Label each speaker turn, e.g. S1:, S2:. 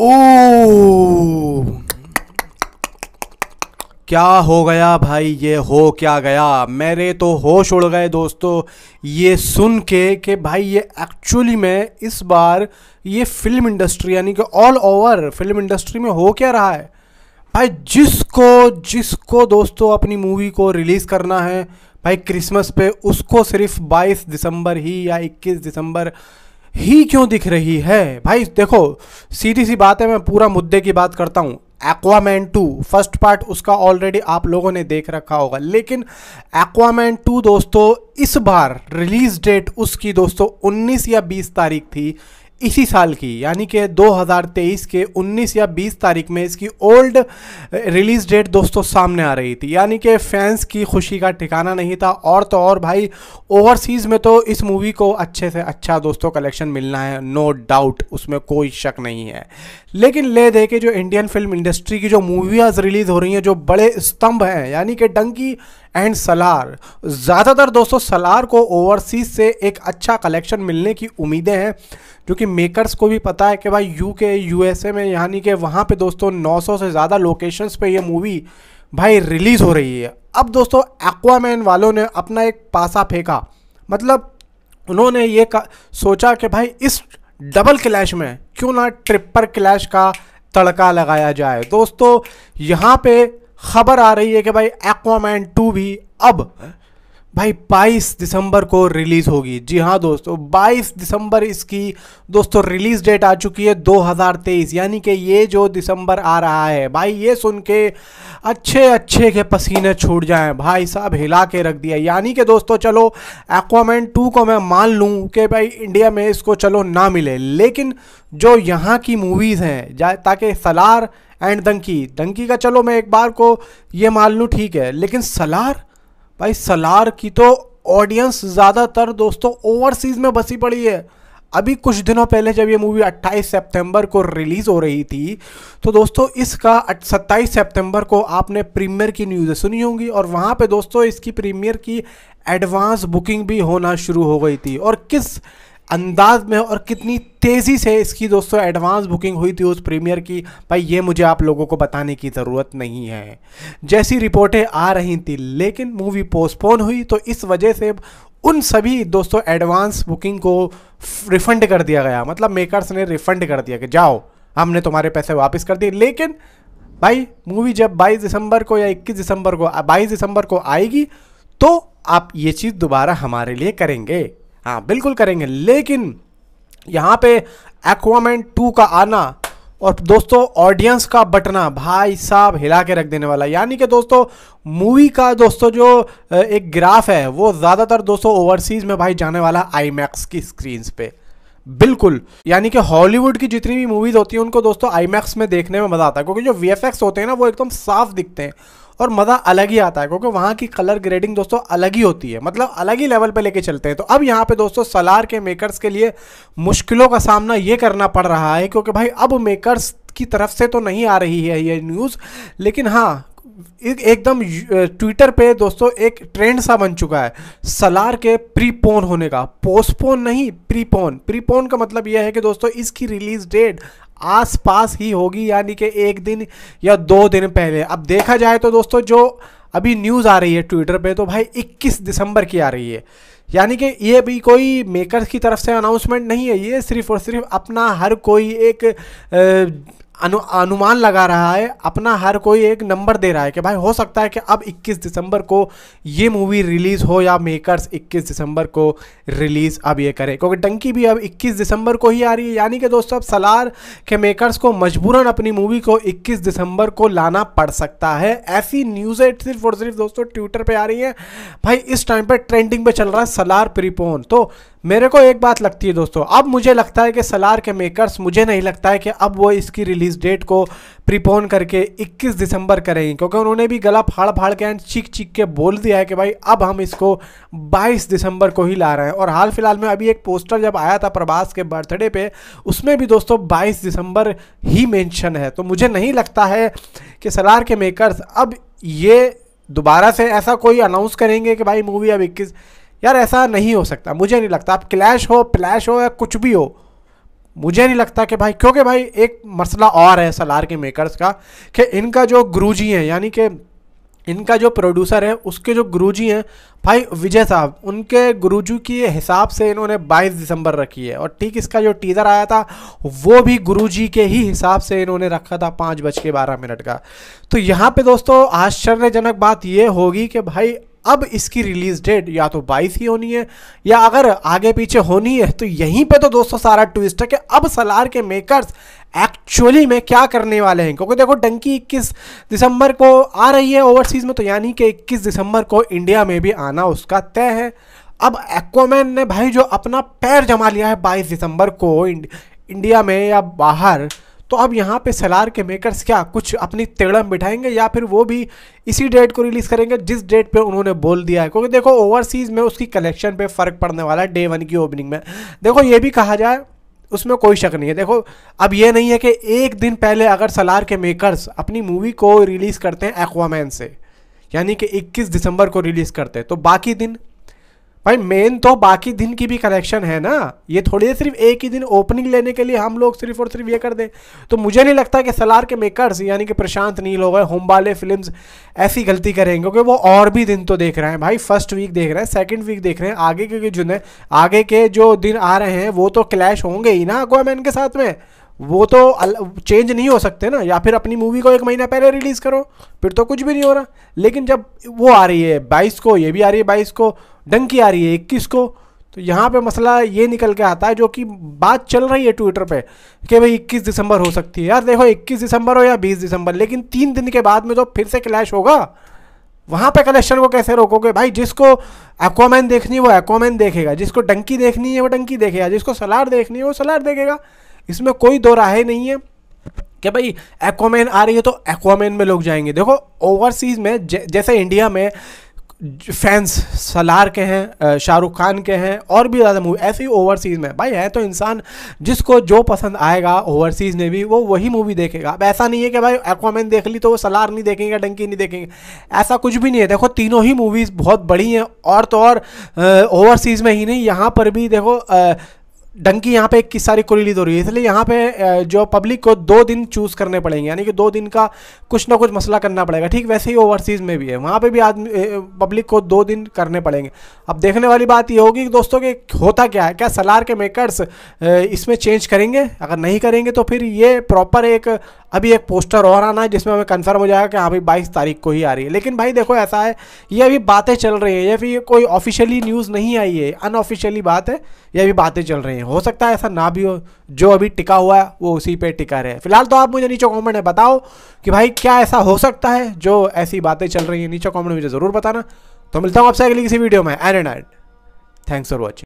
S1: ओ क्या हो गया भाई, ये हो क्या गया। मेरे तो होश उड़ गए दोस्तों ये सुन के कि भाई ये एक्चुअली में इस बार ये फिल्म इंडस्ट्री यानी कि ऑल ओवर फिल्म इंडस्ट्री में हो क्या रहा है। भाई जिसको जिसको दोस्तों अपनी मूवी को रिलीज़ करना है भाई क्रिसमस पे, उसको सिर्फ 22 दिसंबर ही या 21 दिसंबर ही क्यों दिख रही है। भाई देखो सीधी सी बात है, मैं पूरा मुद्दे की बात करता हूँ। एक्वामैन 2 फर्स्ट पार्ट उसका ऑलरेडी आप लोगों ने देख रखा होगा, लेकिन एक्वामैन 2 दोस्तों इस बार रिलीज डेट उसकी दोस्तों 19 या 20 तारीख थी इसी साल की, यानी कि 2023 के 19 या 20 तारीख में इसकी ओल्ड रिलीज डेट दोस्तों सामने आ रही थी। यानी कि फैंस की खुशी का ठिकाना नहीं था। और तो और भाई ओवरसीज़ में तो इस मूवी को अच्छे से अच्छा दोस्तों कलेक्शन मिलना है, नो डाउट, उसमें कोई शक नहीं है। लेकिन ले दे के जो इंडियन फिल्म इंडस्ट्री की जो मूवीज़ रिलीज़ हो रही हैं, जो बड़े स्तंभ हैं यानी कि डंकी एंड सलार, ज़्यादातर दोस्तों सलार को ओवरसीज़ से एक अच्छा कलेक्शन मिलने की उम्मीदें हैं, जो कि मेकर्स को भी पता है कि भाई यूके यूएसए में यानी कि वहाँ पे दोस्तों 900 से ज़्यादा लोकेशंस पे ये मूवी भाई रिलीज़ हो रही है। अब दोस्तों एक्वामैन वालों ने अपना एक पासा फेंका, मतलब उन्होंने ये सोचा कि भाई इस डबल क्लैश में क्यों ना ट्रिपल क्लैश का तड़का लगाया जाए। दोस्तों यहाँ पे खबर आ रही है कि भाई एक्वामैन 2 भी अब भाई 22 दिसंबर को रिलीज़ होगी। जी हाँ दोस्तों, 22 दिसंबर इसकी दोस्तों रिलीज़ डेट आ चुकी है 2023, यानी कि ये जो दिसंबर आ रहा है भाई, ये सुन के अच्छे अच्छे के पसीने छूट जाएं भाई साहब, हिला के रख दिया। यानी कि दोस्तों चलो एक्वामैन 2 को मैं मान लूँ कि भाई इंडिया में इसको चलो ना मिले, लेकिन जो यहाँ की मूवीज़ हैं ताकि सलार एंड डंकी का चलो मैं एक बार को ये मान लूँ ठीक है, लेकिन सलार भाई सलार की तो ऑडियंस ज़्यादातर दोस्तों ओवरसीज़ में बसी पड़ी है। अभी कुछ दिनों पहले जब ये मूवी 28 सितंबर को रिलीज़ हो रही थी, तो दोस्तों इसका 27 सितंबर को आपने प्रीमियर की न्यूज़ सुनी होंगी, और वहाँ पे दोस्तों इसकी प्रीमियर की एडवांस बुकिंग भी होना शुरू हो गई थी। और किस अंदाज में और कितनी तेज़ी से इसकी दोस्तों एडवांस बुकिंग हुई थी उस प्रीमियर की, भाई ये मुझे आप लोगों को बताने की ज़रूरत नहीं है। जैसी रिपोर्टें आ रही थी, लेकिन मूवी पोस्टपोन हुई, तो इस वजह से उन सभी दोस्तों एडवांस बुकिंग को रिफ़ंड कर दिया गया। मतलब मेकर्स ने रिफ़ंड कर दिया कि जाओ हमने तुम्हारे पैसे वापस कर दिए। लेकिन भाई मूवी जब 22 दिसंबर को या 21 दिसंबर को 22 दिसंबर को आएगी, तो आप ये चीज़ दोबारा हमारे लिए करेंगे, हाँ बिल्कुल करेंगे। लेकिन यहाँ पे एक्वामैन 2 का आना और दोस्तों ऑडियंस का बटना भाई साहब हिला के रख देने वाला। यानी कि दोस्तों मूवी का दोस्तों जो एक ग्राफ है वो ज़्यादातर दोस्तों ओवरसीज़ में भाई जाने वाला आईमैक्स की स्क्रीन्स पे, बिल्कुल। यानी कि हॉलीवुड की जितनी भी मूवीज़ होती हैं उनको दोस्तों आईमैक्स में देखने में मज़ा आता है, क्योंकि जो वीएफएक्स होते हैं ना वो एकदम साफ दिखते हैं और मज़ा अलग ही आता है, क्योंकि वहाँ की कलर ग्रेडिंग दोस्तों अलग ही होती है, मतलब अलग ही लेवल पे लेके चलते हैं। तो अब यहाँ पे दोस्तों सलार के मेकर्स के लिए मुश्किलों का सामना ये करना पड़ रहा है, क्योंकि भाई अब मेकर्स की तरफ से तो नहीं आ रही है ये न्यूज़, लेकिन हाँ एकदम ट्विटर पे दोस्तों एक ट्रेंड सा बन चुका है सलार के प्रीपोन होने का। पोस्टपोन नहीं, प्रीपोन का मतलब यह है कि दोस्तों इसकी रिलीज डेट आसपास ही होगी, यानी कि एक दिन या 2 दिन पहले। अब देखा जाए तो दोस्तों जो अभी न्यूज़ आ रही है ट्विटर पे, तो भाई 21 दिसंबर की आ रही है। यानी कि ये भी कोई मेकर्स की तरफ से अनाउंसमेंट नहीं है, ये सिर्फ और सिर्फ अपना हर कोई एक अनुमान लगा रहा है, अपना हर कोई एक नंबर दे रहा है कि भाई हो सकता है कि अब 21 दिसंबर को ये मूवी रिलीज़ हो, या मेकर्स 21 दिसंबर को रिलीज़ अब ये करें, क्योंकि डंकी भी अब 21 दिसंबर को ही आ रही है। यानी कि दोस्तों अब सलार के मेकर्स को मजबूरन अपनी मूवी को 21 दिसंबर को लाना पड़ सकता है। ऐसी न्यूज़ें सिर्फ और सिर्फ दोस्तों ट्विटर पर आ रही हैं। भाई इस टाइम पर ट्रेंडिंग पे चल रहा है सलार प्रीपोन। तो मेरे को एक बात लगती है दोस्तों, अब मुझे लगता है कि सलार के मेकर्स, मुझे नहीं लगता है कि अब वो इसकी रिलीज डेट को प्रीपोन करके 21 दिसंबर करेंगे, क्योंकि उन्होंने भी गला फाड़ के एंड चीख के बोल दिया है कि भाई अब हम इसको 22 दिसंबर को ही ला रहे हैं। और हाल फिलहाल में अभी एक पोस्टर जब आया था प्रभास के बर्थडे पे, उसमें भी दोस्तों 22 दिसंबर ही मेंशन है। तो मुझे नहीं लगता है कि सलार के मेकर्स अब ये दोबारा से ऐसा कोई अनाउंस करेंगे कि भाई मूवी अब 21, यार ऐसा नहीं हो सकता, मुझे नहीं लगता। अब क्लैश हो या कुछ भी हो, मुझे नहीं लगता कि भाई, क्योंकि भाई एक मसला और है सलार के मेकर्स का कि इनका जो गुरुजी हैं, यानी कि इनका जो प्रोड्यूसर है उसके जो गुरुजी हैं भाई विजय साहब, उनके गुरुजी के हिसाब से इन्होंने 22 दिसंबर रखी है। और ठीक इसका जो टीज़र आया था वो भी गुरुजी के ही हिसाब से इन्होंने रखा था 5:12 का। तो यहाँ पे दोस्तों आश्चर्यजनक बात ये होगी कि भाई अब इसकी रिलीज डेट या तो 22 ही होनी है, या अगर आगे पीछे होनी है तो यहीं पे तो दोस्तों सारा ट्विस्ट है कि अब सलार के मेकर्स एक्चुअली में क्या करने वाले हैं। क्योंकि देखो डंकी 21 दिसंबर को आ रही है ओवरसीज में, तो यानी कि 21 दिसंबर को इंडिया में भी आना उसका तय है। अब एक्वामैन ने भाई जो अपना पैर जमा लिया है 22 दिसंबर को इंडिया में या बाहर, तो अब यहाँ पे सलार के मेकर्स क्या कुछ अपनी तिगड़म बिठाएंगे या फिर वो भी इसी डेट को रिलीज़ करेंगे जिस डेट पे उन्होंने बोल दिया है। क्योंकि देखो ओवरसीज़ में उसकी कलेक्शन पे फ़र्क पड़ने वाला है डे 1 की ओपनिंग में। देखो ये भी कहा जाए उसमें कोई शक नहीं है। देखो अब ये नहीं है कि एक दिन पहले अगर सलार के मेकर्स अपनी मूवी को रिलीज़ करते हैं एक्वामैन से, यानी कि 21 दिसंबर को रिलीज़ करते हैं, तो बाकी दिन भाई मेन तो बाकी दिन की भी कलेक्शन है ना। ये थोड़ी देर सिर्फ एक ही दिन ओपनिंग लेने के लिए हम लोग सिर्फ और सिर्फ ये कर दें। तो मुझे नहीं लगता कि सलार के मेकर्स यानी कि प्रशांत नील हो गए, होमबाले फिल्म्स ऐसी गलती करेंगे, क्योंकि वो और भी दिन तो देख रहे हैं भाई। फर्स्ट वीक देख रहे हैं, सेकंड वीक देख रहे हैं, आगे के जो दिन आ रहे हैं वो तो क्लैश होंगे ही ना एक्वामैन के साथ में। वो तो चेंज नहीं हो सकते ना। या फिर अपनी मूवी को 1 महीना पहले रिलीज़ करो, फिर तो कुछ भी नहीं हो रहा। लेकिन जब वो आ रही है 22 को, ये भी आ रही है 22 को, डंकी आ रही है 21 को, तो यहाँ पे मसला ये निकल के आता है जो कि बात चल रही है ट्विटर पे कि भाई 21 दिसंबर हो सकती है। यार देखो 21 दिसंबर हो या 20 दिसंबर, लेकिन 3 दिन के बाद में तो फिर से क्लैश होगा। वहाँ पे कलेक्शन को कैसे रोकोगे भाई? जिसको एक्वामैन देखनी है वो एक्वामैन देखेगा, जिसको डंकी देखनी है वो डंकी देखेगा, जिसको सलार देखनी है वो सलार देखेगा। इसमें कोई दो राहें नहीं है कि भाई एक्वामैन आ रही है तो एक्वामैन में लोग जाएंगे। देखो ओवरसीज़ में जैसे इंडिया में फैंस सलार के हैं, शाहरुख खान के हैं और भी ज़्यादा मूवी, ऐसे ही ओवरसीज़ में भाई है तो इंसान जिसको जो पसंद आएगा ओवरसीज़ में भी वो वही मूवी देखेगा। अब ऐसा नहीं है कि भाई एक्वामैन देख ली तो वो सलार नहीं देखेंगे, डंकी नहीं देखेंगे, ऐसा कुछ भी नहीं है। देखो तीनों ही मूवीज़ बहुत बड़ी हैं, और तो और ओवरसीज़ में ही नहीं, यहाँ पर भी देखो डंकी यहाँ पे 21 तारीख को रिलीज हो रही है, इसलिए यहाँ पे जो पब्लिक को 2 दिन चूज़ करने पड़ेंगे, यानी कि 2 दिन का कुछ ना कुछ मसला करना पड़ेगा। ठीक वैसे ही ओवरसीज़ में भी है, वहाँ पे भी पब्लिक को 2 दिन करने पड़ेंगे। अब देखने वाली बात ये होगी कि दोस्तों कि होता क्या है, क्या सलार के मेकर्स इसमें चेंज करेंगे? अगर नहीं करेंगे तो फिर ये प्रॉपर अभी एक पोस्टर और आना है जिसमें हमें कंफर्म हो जाएगा कि हाँ भाई 22 तारीख को ही आ रही है। लेकिन भाई देखो ऐसा है, ये अभी बातें चल रही हैं, ये फिर कोई ऑफिशियली न्यूज़ नहीं आई है, अनऑफिशियली बात है, ये अभी बातें चल रही हैं। हो सकता है ऐसा ना भी हो, जो अभी टिका हुआ है वो उसी पे टिका रहे। फिलहाल तो आप मुझे नीचे कमेंट में बताओ कि भाई क्या ऐसा हो सकता है जो ऐसी बातें चल रही हैं, नीचे कमेंट में मुझे ज़रूर बताना। तो मिलता हूँ आपसे अगली किसी वीडियो में। And thanks for watching.